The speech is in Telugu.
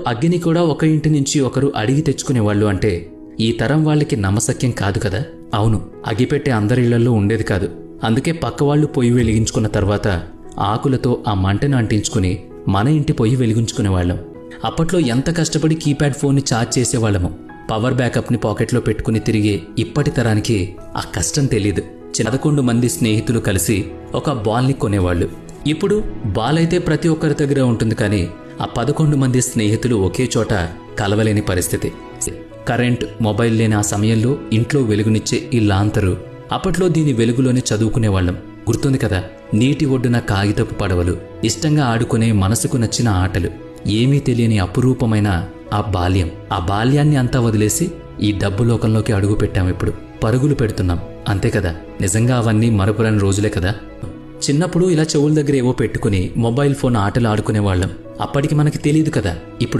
అగ్గిని కూడా ఒక ఇంటి నుంచి ఒకరు అడిగి తెచ్చుకునేవాళ్ళు అంటే ఈ తరం వాళ్ళకి నమ్మశక్యం కాదు కదా. అవును, అగిపెట్టే అందరి ఇళ్లలో ఉండేది కాదు. అందుకే పక్కవాళ్లు పొయ్యి వెలిగించుకున్న తర్వాత ఆకులతో ఆ మంటను అంటించుకుని మన ఇంటి పొయ్యి వెలిగించుకునేవాళ్ళం. అప్పట్లో ఎంత కష్టపడి కీప్యాడ్ ఫోన్ని ఛార్జ్ చేసేవాళ్ళము. పవర్ బ్యాకప్ని పాకెట్లో పెట్టుకుని తిరిగే ఇప్పటి తరానికి ఆ కష్టం తెలీదు. 11 మంది స్నేహితులు కలిసి ఒక బాల్ని కొనేవాళ్ళు. ఇప్పుడు బాల్ అయితే ప్రతి ఒక్కరి దగ్గర ఉంటుంది, కానీ ఆ 11 మంది స్నేహితులు ఒకే చోట కలవలేని పరిస్థితి. కరెంట్, మొబైల్ లేని ఆ సమయంలో ఇంట్లో వెలుగునిచ్చే ఈ లాంతరు, అప్పట్లో దీని వెలుగులోనే చదువుకునేవాళ్ళం. గుర్తుంది కదా, నీటి ఒడ్డున కాగితపు పడవలు, ఇష్టంగా ఆడుకునే మనసుకు నచ్చిన ఆటలు, ఏమీ తెలియని అపురూపమైన ఆ బాల్యం. ఆ బాల్యాన్ని అంతా వదిలేసి ఈ డబ్బు లోకంలోకి అడుగు పెట్టాం. ఇప్పుడు పరుగులు పెడుతున్నాం, అంతే కదా. నిజంగా అవన్నీ మరపురాని రోజులే కదా. చిన్నప్పుడు ఇలా చెవుల దగ్గర ఏవో పెట్టుకుని మొబైల్ ఫోన్ ఆటలు ఆడుకునేవాళ్ళం. అప్పటికి మనకి తెలియదు కదా. ఇప్పుడు